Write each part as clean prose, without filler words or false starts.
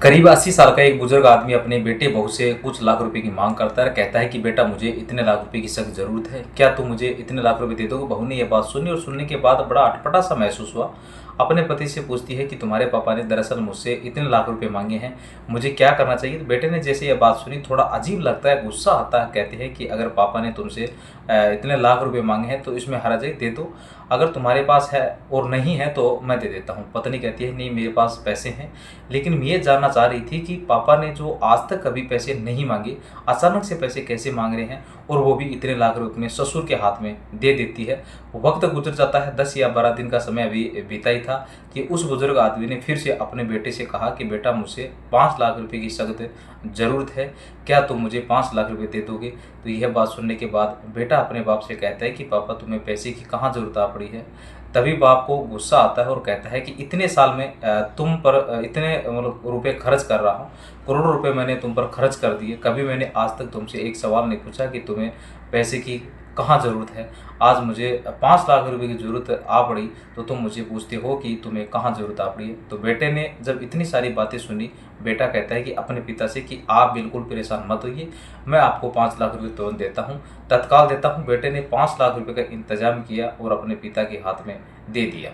करीब 80 साल का एक बुजुर्ग आदमी अपने बेटे बहू से कुछ लाख रुपए की मांग करता है। कहता है कि बेटा, मुझे इतने लाख रुपए की सख्त जरूरत है, क्या तुम मुझे इतने लाख रुपए दे दोगे? बहू ने यह बात सुनी और सुनने के बाद बड़ा अटपटा सा महसूस हुआ। अपने पति से पूछती है कि तुम्हारे पापा ने दरअसल मुझसे इतने लाख रुपए मांगे हैं, मुझे क्या करना चाहिए? तो बेटे ने जैसे यह बात सुनी थोड़ा अजीब लगता है, गुस्सा आता है। कहते हैं कि अगर पापा ने तुमसे इतने लाख रुपए मांगे हैं तो इसमें हर्ज है, दे दो। अगर तुम्हारे पास है और नहीं है तो मैं दे देता हूँ। पत्नी कहती है नहीं, मेरे पास पैसे हैं। लेकिन मैं ये जानना चाह रही थी कि पापा ने जो आज तक कभी पैसे नहीं मांगे, अचानक से पैसे कैसे मांग रहे हैं, और वो भी इतने लाख रुपए में ससुर के हाथ में दे देती है। वक्त गुजर जाता है, 10 या 12 दिन का समय अभी बीता ही था कि उस बुजुर्ग आदमी ने फिर से अपने बेटे से कहा कि बेटा, मुझे 5 लाख रुपए की सख्त ज़रूरत है, क्या तुम मुझे 5 लाख रुपए दे दोगे? तो यह बात सुनने के बाद बेटा अपने बाप से कहता है कि पापा, तुम्हें पैसे की कहाँ ज़रूरत आ पड़ी है? तभी बाप को गुस्सा आता है और कहता है कि इतने साल में तुम पर इतने मतलब रुपए खर्च कर रहा हूँ, करोड़ों रुपए मैंने तुम पर खर्च कर दिए, कभी मैंने आज तक तुमसे एक सवाल नहीं पूछा कि तुम्हें पैसे की कहाँ ज़रूरत है। आज मुझे 5 लाख रुपए की ज़रूरत आ पड़ी तो तुम मुझे पूछते हो कि तुम्हें कहाँ ज़रूरत आ पड़ी है। तो बेटे ने जब इतनी सारी बातें सुनी, बेटा कहता है कि अपने पिता से कि आप बिल्कुल परेशान मत होइए, मैं आपको 5 लाख रुपए तुरंत देता हूँ, तत्काल देता हूँ। बेटे ने 5 लाख रुपए का इंतजाम किया और अपने पिता के हाथ में दे दिया।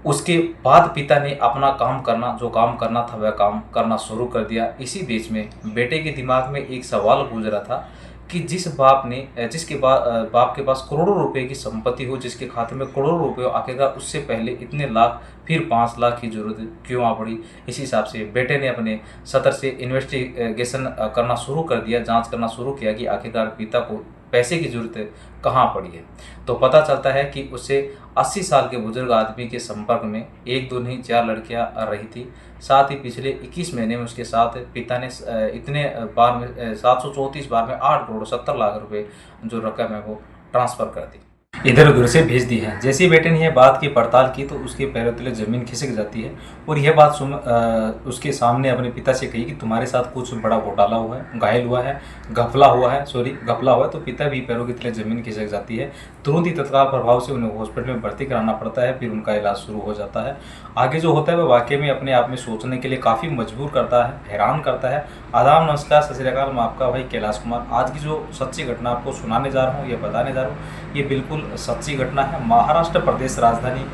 उसके बाद पिता ने अपना काम करना, जो काम करना था वह काम करना शुरू कर दिया। इसी बीच में बेटे के दिमाग में एक सवाल गूंज रहा था कि जिसके बाप के पास करोड़ों रुपए की संपत्ति हो, जिसके खाते में करोड़ों रुपए हो, आखिरकार उससे पहले इतने लाख, फिर 5 लाख की जरूरत क्यों आ पड़ी? इसी हिसाब से बेटे ने अपने सतर से इन्वेस्टिगेशन करना शुरू कर दिया, जांच करना शुरू किया कि आखिरकार पिता को पैसे की जरूरत कहाँ पड़ी है। तो पता चलता है कि उसे 80 साल के बुजुर्ग आदमी के संपर्क में एक दो नहीं 4 लड़कियां आ रही थी। साथ ही पिछले 21 महीने में उसके साथ पिता ने इतने बार में 734 बार में 8 करोड़ 70 लाख रुपए जो रकम है वो ट्रांसफर कर दी, इधर उधर से भेज दी है। जैसे ही बेटे ने यह बात की पड़ताल की तो उसके पैरों तले जमीन खिसक जाती है और यह बात उसके सामने अपने पिता से कही कि तुम्हारे साथ कुछ बड़ा घोटाला हुआ है, घायल हुआ है, घपला हुआ है। तो पिता भी पैरों के तले जमीन खिसक जाती है। तुरंत ही तत्काल प्रभाव से उन्हें हॉस्पिटल में भर्ती कराना पड़ता है, फिर उनका इलाज शुरू हो जाता है। आगे जो होता है वह वाकई में अपने आप में सोचने के लिए काफ़ी मजबूर करता है, हैरान करता है। आदाब, नमस्कार, सत श्री अकाल, मैं आपका भाई कैलाश कुमार। आज की जो सच्ची घटना आपको सुनाने जा रहा हूँ, ये बताने जा रहा हूँ, ये बिल्कुल सच्ची घटना है। महाराष्ट्र प्रदेश राजधानी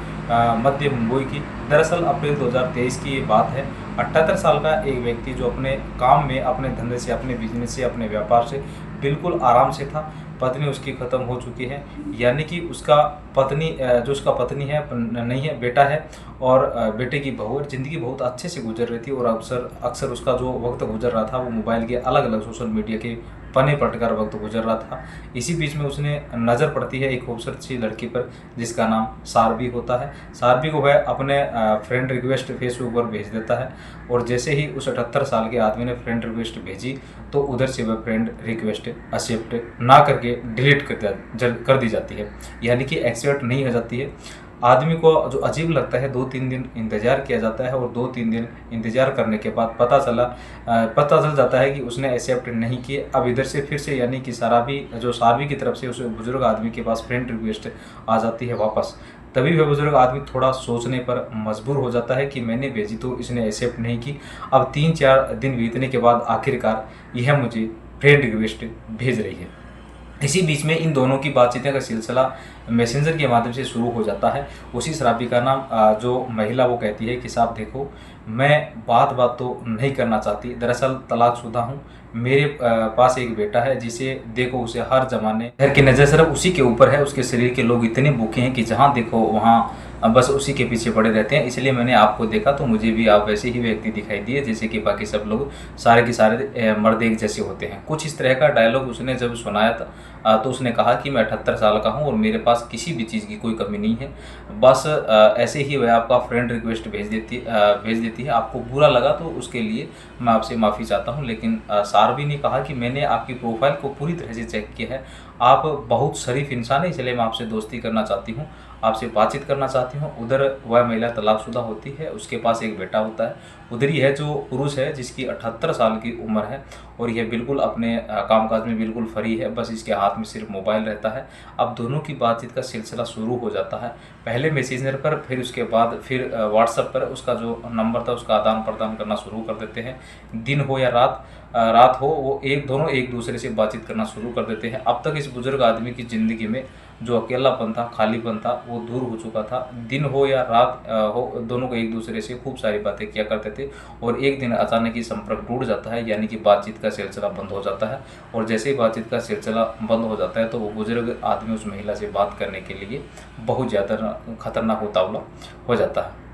मध्य मुंबई की। दरअसल अप्रैल 2023 की ये बात है। 78 साल का एक व्यक्ति जो अपने काम में, अपने धंधे से, अपने बिजनेस से, अपने व्यापार से बिल्कुल आराम से था। पत्नी उसकी ख़त्म हो चुकी है, यानी कि उसका पत्नी है नहीं है, बेटा है और बेटे की बहू है। ज़िंदगी बहुत अच्छे से गुजर रही थी और अक्सर उसका जो वक्त गुजर रहा था वो मोबाइल के अलग अलग सोशल मीडिया के पन्ने पटकर वक्त गुजर रहा था। इसी बीच में उसने नज़र पड़ती है एक खूबसूरत सी लड़की पर जिसका नाम सारवी होता है। सारवी को वह अपने फ्रेंड रिक्वेस्ट फेसबुक पर भेज देता है और जैसे ही उस 78 साल के आदमी ने फ्रेंड रिक्वेस्ट भेजी तो उधर से वह फ्रेंड रिक्वेस्ट एक्सेप्ट ना करके डिलीट कर दी जाती है, यानी कि एक्सेप्ट नहीं हो जाती है। आदमी को जो अजीब लगता है, 2-3 दिन इंतज़ार किया जाता है और 2-3 दिन इंतज़ार करने के बाद पता चल जाता है कि उसने एक्सेप्ट नहीं किए। अब इधर से फिर से, यानी कि सारवी की तरफ से उस बुजुर्ग आदमी के पास फ्रेंड रिक्वेस्ट आ जाती है वापस। तभी वह बुजुर्ग आदमी थोड़ा सोचने पर मजबूर हो जाता है कि मैंने भेजी तो इसने एक्सेप्ट नहीं की। अब 3-4 दिन बीतने के बाद आखिरकार यह मुझे फ्रेंड रिक्वेस्ट भेज रही है। इसी बीच में इन दोनों की बातचीतें का सिलसिला मैसेंजर के माध्यम से शुरू हो जाता है। उसी शराबी का नाम जो महिला वो कहती है कि साहब देखो, मैं बात तो नहीं करना चाहती, दरअसल तलाकशुदा हूँ। मेरे पास एक बेटा है जिसे देखो, उसे हर जमाने घर की नज़र सिर्फ उसी के ऊपर है। उसके शरीर के लोग इतने भूखे हैं कि जहाँ देखो वहाँ बस उसी के पीछे पड़े रहते हैं। इसलिए मैंने आपको देखा तो मुझे भी आप वैसे ही व्यक्ति दिखाई दिए जैसे कि बाकी सब लोग सारे के सारे मर्द एक जैसे होते हैं। कुछ इस तरह का डायलॉग उसने जब सुनाया था तो उसने कहा कि मैं 78 साल का हूँ और मेरे पास किसी भी चीज़ की कोई कमी नहीं है। बस ऐसे ही वह आपका फ्रेंड रिक्वेस्ट भेज देती है। आपको बुरा लगा तो उसके लिए मैं आपसे माफ़ी चाहता हूँ। लेकिन सारवी ने कहा कि मैंने आपकी प्रोफाइल को पूरी तरह से चेक किया है, आप बहुत शरीफ इंसान है, इसलिए मैं आपसे दोस्ती करना चाहती हूँ। आपसे बातचीत करना चाहती हूँ। उधर वह महिला तलाकशुदा होती है, उसके पास एक बेटा होता है। उधर ही है जो पुरुष है जिसकी 78 साल की उम्र है और यह बिल्कुल अपने कामकाज में बिल्कुल फ्री है, बस इसके हाथ में सिर्फ मोबाइल रहता है। अब दोनों की बातचीत का सिलसिला शुरू हो जाता है, पहले मैसेंजर पर, फिर उसके बाद फिर व्हाट्सएप पर उसका जो नंबर था उसका आदान प्रदान करना शुरू कर देते हैं। दिन हो या रात हो, वो दोनों एक दूसरे से बातचीत करना शुरू कर देते हैं। अब तक इस बुजुर्ग आदमी की ज़िंदगी में जो अकेलापन था, खालीपन था, वो दूर हो चुका था। दिन हो या रात हो, दोनों को एक दूसरे से खूब सारी बातें किया करते थे और एक दिन अचानक ही संपर्क टूट जाता है, यानी कि बातचीत का सिलसिला बंद हो जाता है। और जैसे ही बातचीत का सिलसिला बंद हो जाता है तो वो बुजुर्ग आदमी उस महिला से बात करने के लिए बहुत ज़्यादा खतरनाक उतावला हो जाता है।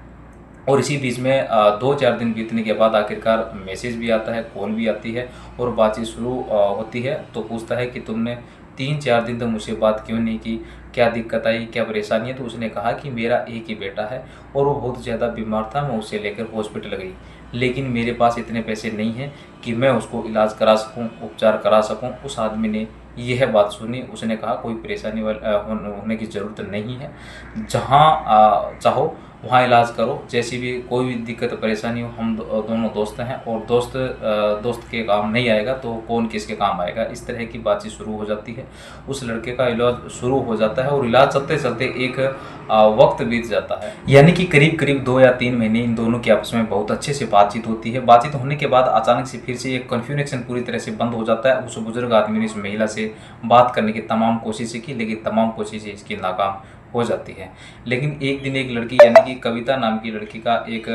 और इसी बीच में 2-4 दिन बीतने के बाद आखिरकार मैसेज भी आता है, कॉल भी आती है और बातचीत शुरू होती है। तो पूछता है कि तुमने 3-4 दिन तक मुझसे बात क्यों नहीं की, क्या दिक्कत आई, क्या परेशानी है? तो उसने कहा कि मेरा एक ही बेटा है और वो बहुत ज़्यादा बीमार था, मैं उसे लेकर हॉस्पिटल गई, लेकिन मेरे पास इतने पैसे नहीं हैं कि मैं उसको इलाज करा सकूं, उपचार करा सकूं। उस आदमी ने यह बात सुनी, उसने कहा कोई परेशानी होने की ज़रूरत नहीं है, जहाँ चाहो वहाँ इलाज करो, जैसी भी कोई भी दिक्कत परेशानी हो, हम दोनों दोस्त हैं और दोस्त के काम नहीं आएगा तो कौन किसके काम आएगा। इस तरह की बातचीत शुरू हो जाती है। उस लड़के का इलाज शुरू हो जाता है और इलाज चलते चलते एक वक्त बीत जाता है, यानी कि करीब करीब 2 या 3 महीने इन दोनों की आपस में बहुत अच्छे से बातचीत होती है। बातचीत होने के बाद अचानक से फिर से एक कन्फ्यूनेक्शन पूरी तरह से बंद हो जाता है। उस बुजुर्ग आदमी ने इस महिला से बात करने की तमाम कोशिशें की, लेकिन तमाम कोशिशें इसकी नाकाम हो जाती है। लेकिन एक दिन एक लड़की, यानी कि कविता नाम की लड़की का एक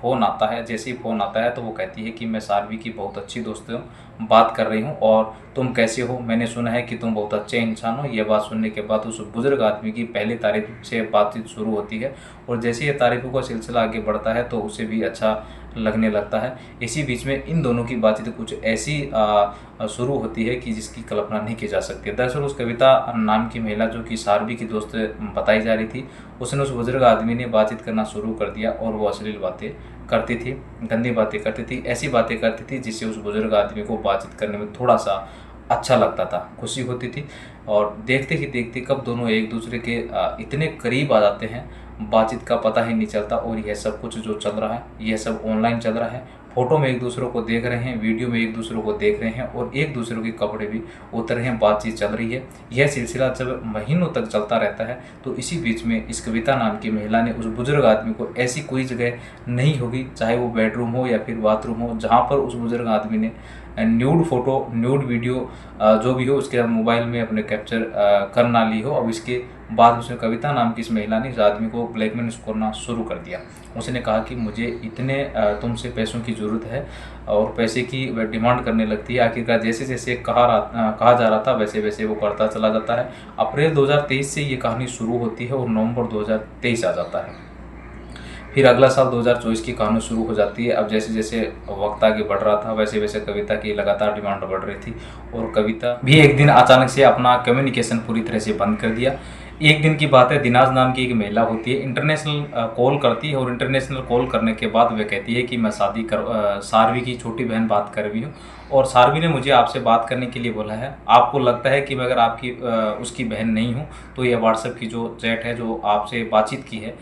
फ़ोन आता है। जैसे ही फ़ोन आता है तो वो कहती है कि मैं साध्वी की बहुत अच्छी दोस्त हूँ, बात कर रही हूँ और तुम कैसे हो, मैंने सुना है कि तुम बहुत अच्छे इंसान हो। यह बात सुनने के बाद उस बुजुर्ग आदमी की पहली तारीफ से बातचीत शुरू होती है और जैसे ये तारीफ़ों का सिलसिला आगे बढ़ता है तो उसे भी अच्छा लगने लगता है। इसी बीच में इन दोनों की बातचीत कुछ ऐसी शुरू होती है कि जिसकी कल्पना नहीं की जा सकती। दरअसल उस कविता नाम की महिला, जो कि साध्वी की दोस्त बताई जा रही थी, उसने उस बुजुर्ग आदमी ने बातचीत करना शुरू कर दिया और वो अश्लील बातें करती थी, गंदी बातें करती थी, ऐसी बातें करती थी जिससे उस बुजुर्ग आदमी को बातचीत करने में थोड़ा सा अच्छा लगता था, खुशी होती थी। और देखते ही देखते कब दोनों एक दूसरे के इतने करीब आ जाते हैं, बातचीत का पता ही नहीं चलता। और यह सब कुछ जो चल रहा है, यह सब ऑनलाइन चल रहा है। फ़ोटो में एक दूसरे को देख रहे हैं, वीडियो में एक दूसरे को देख रहे हैं और एक दूसरे के कपड़े भी उतर रहे हैं, बातचीत चल रही है। यह सिलसिला जब महीनों तक चलता रहता है तो इसी बीच में इस कविता नाम की महिला ने उस बुजुर्ग आदमी को, ऐसी कोई जगह नहीं होगी, चाहे वो बेडरूम हो या फिर बाथरूम हो, जहाँ पर उस बुजुर्ग आदमी ने न्यूड फ़ोटो, न्यूड वीडियो जो भी हो उसके मोबाइल में अपने कैप्चर कर ना ली हो। अब इसके बाद उसने, कविता नाम की इस महिला ने इस आदमी को ब्लैकमेल करना शुरू कर दिया। उसने कहा कि मुझे इतने तुमसे पैसों की ज़रूरत है और पैसे की वह डिमांड करने लगती है। आखिरकार जैसे जैसे कहा जा रहा था वैसे वैसे वो करता चला जाता है। अप्रैल 2023 से ये कहानी शुरू होती है और नवंबर 2023 आ जाता है। फिर अगला साल 2024 की कहानी शुरू हो जाती है। अब जैसे जैसे वक्त आगे बढ़ रहा था वैसे वैसे कविता की लगातार डिमांड बढ़ रही थी और कविता भी एक दिन अचानक से अपना कम्युनिकेशन पूरी तरह से बंद कर दिया। एक दिन की बात है, दिनाज नाम की एक महिला होती है, इंटरनेशनल कॉल करती है और इंटरनेशनल कॉल करने के बाद वह कहती है कि मैं साध्वी की छोटी बहन बात कर रही हूँ और साध्वी ने मुझे आपसे बात करने के लिए बोला है। आपको लगता है कि मैं अगर आपकी उसकी बहन नहीं हूँ तो यह व्हाट्सएप की जो चैट है, जो आपसे बातचीत की है,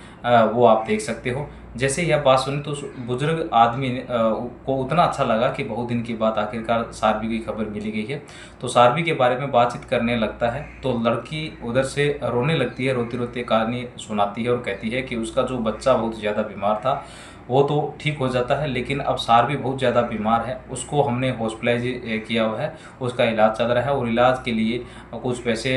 वो आप देख सकते हो। जैसे यह बात सुनी तो उस बुजुर्ग आदमी को उतना अच्छा लगा कि बहुत दिन की बात आखिरकार साध्वी की खबर मिली गई है। तो साध्वी के बारे में बातचीत करने लगता है तो लड़की उधर से रोने लगती है, रोते रोते कहानी सुनाती है और कहती है कि उसका जो बच्चा बहुत ज़्यादा बीमार था वो तो ठीक हो जाता है, लेकिन अब साध्वी बहुत ज़्यादा बीमार है, उसको हमने हॉस्पिटलाइज किया हुआ है, उसका इलाज चल रहा है और इलाज के लिए कुछ पैसे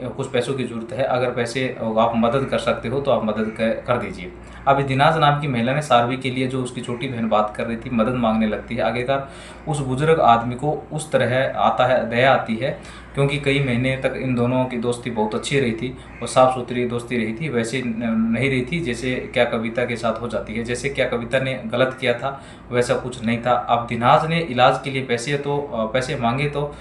कुछ पैसों की ज़रूरत है। अगर पैसे आप मदद कर सकते हो तो आप मदद कर दीजिए। अब दिनाज नाम की महिला ने साध्वी के लिए, जो उसकी छोटी बहन बात कर रही थी, मदद मांगने लगती है। आखिरकार उस बुजुर्ग आदमी को उस तरह दया आती है, क्योंकि कई महीने तक इन दोनों की दोस्ती बहुत अच्छी रही थी और साफ़ सुथरी दोस्ती रही थी, वैसे नहीं रही थी जैसे क्या कविता के साथ हो जाती है। जैसे क्या कविता ने गलत किया था वैसा कुछ नहीं था। अब दिनाज ने इलाज के लिए पैसे मांगे तो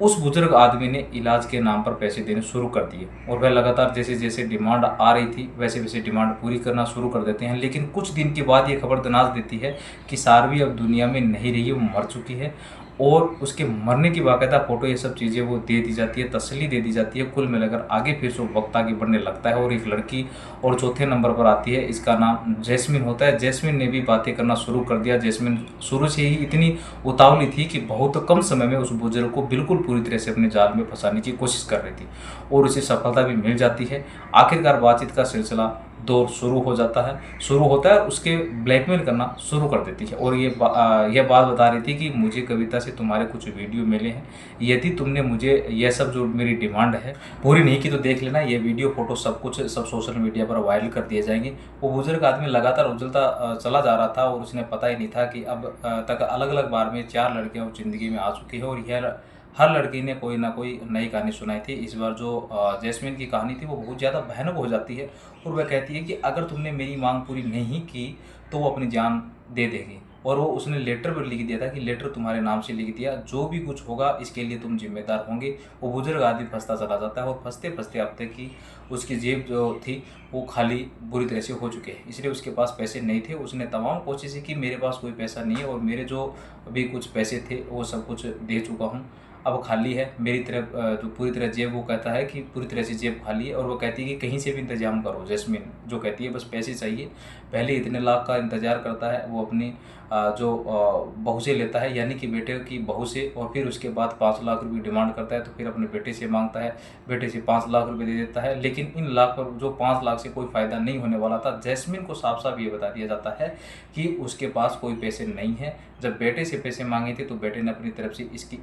उस बुजुर्ग आदमी ने इलाज के नाम पर पैसे देने शुरू कर दिए और वह लगातार जैसे जैसे डिमांड आ रही थी वैसे वैसे डिमांड पूरी करना शुरू कर देते हैं। लेकिन कुछ दिन के बाद ये खबर दिनाज देती है कि साध्वी अब दुनिया में नहीं रही, वो मर चुकी है और उसके मरने की बाकायदा फ़ोटो, ये सब चीज़ें वो दे दी जाती है, तसल्ली दे दी जाती है। कुल मिलाकर आगे फिर से वक्त आगे बढ़ने लगता है और एक लड़की और चौथे नंबर पर आती है, इसका नाम जैस्मिन होता है। जैस्मिन ने भी बातें करना शुरू कर दिया। जैस्मिन शुरू से ही इतनी उतावली थी कि बहुत कम समय में उस बुजुर्ग को बिल्कुल पूरी तरह से अपने जाल में फंसाने की कोशिश कर रही थी और उसे सफलता भी मिल जाती है। आखिरकार बातचीत का सिलसिला दौर शुरू होता है, उसके ब्लैकमेल करना शुरू कर देती है और यह बात बता रही थी कि मुझे कविता से तुम्हारे कुछ वीडियो मिले हैं, यदि तुमने मुझे यह सब जो मेरी डिमांड है पूरी नहीं की तो देख लेना, ये वीडियो फोटो सब कुछ सब सोशल मीडिया पर वायरल कर दिए जाएंगे। वो बुजुर्ग आदमी लगातार उजलता चला जा रहा था और उसने पता ही नहीं था कि अब तक अलग अलग बार में 4 लड़कियां उस जिंदगी में आ चुकी है और यह हर लड़की ने कोई ना कोई नई कहानी सुनाई थी। इस बार जो जैस्मिन की कहानी थी वो बहुत ज़्यादा भयानक हो जाती है और वह कहती है कि अगर तुमने मेरी मांग पूरी नहीं की तो वो अपनी जान दे देगी। और वो उसने लेटर पर लिख दिया था कि लेटर तुम्हारे नाम से लिख दिया, जो भी कुछ होगा इसके लिए तुम जिम्मेदार होंगे। वो बुजुर्ग आदमी फंसता चला जाता है और फंसते फंसते अब तक की उसकी जेब जो थी वो खाली बुरी तरह से हो चुके हैं, इसलिए उसके पास पैसे नहीं थे। उसने तमाम कोशिशें की, मेरे पास कोई पैसा नहीं है और मेरे जो भी कुछ पैसे थे वो सब कुछ दे चुका हूँ, अब खाली है मेरी तरफ जो पूरी तरह जेब, वो कहता है कि पूरी तरह से जेब खाली है। और वो कहती है कि कहीं से भी इंतजाम करो। जैस्मिन जो कहती है बस पैसे चाहिए, पहले इतने लाख का इंतजार करता है वो अपनी जो बहू से लेता है, यानी कि बेटे की बहू से, और फिर उसके बाद 5 लाख रुपए डिमांड करता है तो फिर अपने बेटे से मांगता है, बेटे से 5 लाख रुपए दे देता है। लेकिन इन लाख पर जो 5 लाख से कोई फ़ायदा नहीं होने वाला था। जैस्मिन को साफ साफ ये बता दिया जाता है कि उसके पास कोई पैसे नहीं है। जब बेटे से पैसे मांगे थे तो बेटे ने अपनी तरफ से इसकी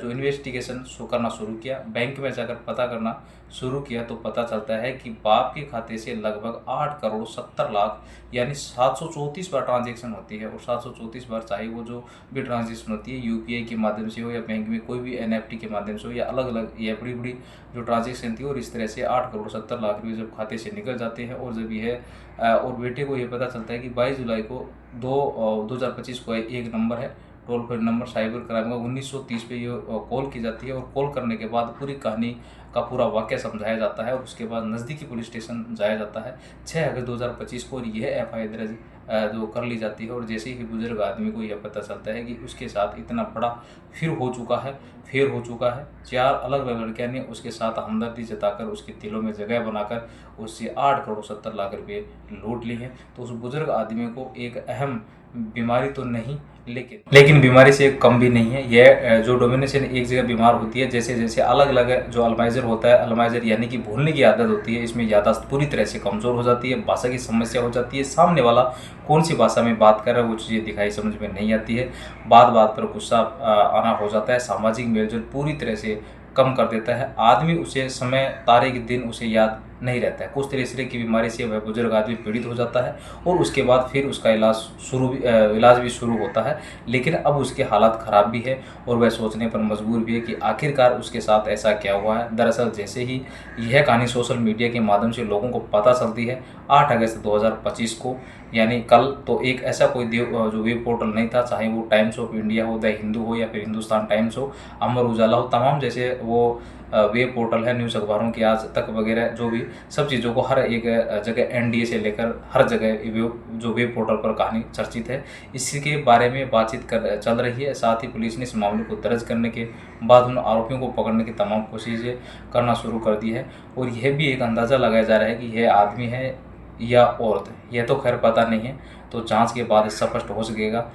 जो इन्वेस्टिगेशन करना शुरू किया, बैंक में जाकर पता करना शुरू किया तो पता चलता है कि बाप के खाते से लगभग 8 करोड़ 70 लाख यानी 734 बार ट्रांजैक्शन होती है। और 734 बार चाहे वो जो भी ट्रांजैक्शन होती है यूपीआई के माध्यम से हो या बैंक में कोई भी एनएफटी के माध्यम से हो या अलग अलग ये बड़ी बड़ी जो ट्रांजैक्शन थी, और इस तरह से 8 करोड़ 70 लाख रुपये जब खाते से निकल जाते हैं। और जब यह और बेटे को ये पता चलता है कि 22 जुलाई को 2025 को एक नंबर है toll free number cyber crime का 1930 पे ये कॉल की जाती है और कॉल करने के बाद पूरी कहानी का पूरा वाक़या समझाया जाता है और उसके बाद नज़दीकी पुलिस स्टेशन जाया जाता है 6 अगस्त 2025 को। और यह एफआईआर दर्ज जो कर ली जाती है और जैसे ही बुजुर्ग आदमी को यह पता चलता है कि उसके साथ इतना बड़ा फिर हो चुका है 4 अलग अलग लड़कियां ने उसके साथ हमदर्दी जताकर उसके दिलों में जगह बनाकर उससे 8 करोड़ 70 लाख रुपए लूट ली हैं। तो उस बुजुर्ग आदमी को एक अहम बीमारी तो नहीं लेकिन बीमारी से कम भी नहीं है। यह जो डोमिनेशन एक जगह बीमार होती है, जैसे जैसे अलग अलग जो अल्जाइमर होता है, अल्जाइमर यानी कि भूलने की आदत होती है, इसमें याददाश्त पूरी तरह से कमज़ोर हो जाती है, भाषा की समस्या हो जाती है, सामने वाला कौन सी भाषा में बात कर रहा है वो चीज़ें दिखाई समझ में नहीं आती है, बात बात पर गुस्सा आना हो जाता है, सामाजिक मेलजोल पूरी तरह से कम कर देता है, आदमी उसे समय तारीख दिन उसे याद नहीं रहता है। कुछ तरह की बीमारी से वह बुजुर्ग आदमी पीड़ित हो जाता है और उसके बाद फिर उसका इलाज भी शुरू होता है। लेकिन अब उसके हालात ख़राब भी है और वह सोचने पर मजबूर भी है कि आखिरकार उसके साथ ऐसा क्या हुआ है। दरअसल जैसे ही यह कहानी सोशल मीडिया के माध्यम से लोगों को पता चलती है 8 अगस्त 2025 को, यानी कल, तो एक ऐसा कोई जो वेब पोर्टल नहीं था, चाहे वो टाइम्स ऑफ इंडिया हो, द हिंदू हो या फिर हिंदुस्तान टाइम्स हो, अमर उजाला हो, तमाम जैसे वो वेब पोर्टल है, न्यूज़ अखबारों की आज तक वगैरह जो भी सब चीज़ों को हर एक जगह एनडीए से लेकर हर जगह जो वेब पोर्टल पर कहानी चर्चित है, इसी के बारे में बातचीत चल रही है। साथ ही पुलिस ने इस मामले को दर्ज करने के बाद उन आरोपियों को पकड़ने की तमाम कोशिशें करना शुरू कर दी है और यह भी एक अंदाज़ा लगाया जा रहा है कि यह आदमी है या औरत है, यह तो खैर पता नहीं है, तो जांच के बाद स्पष्ट हो सकेगा।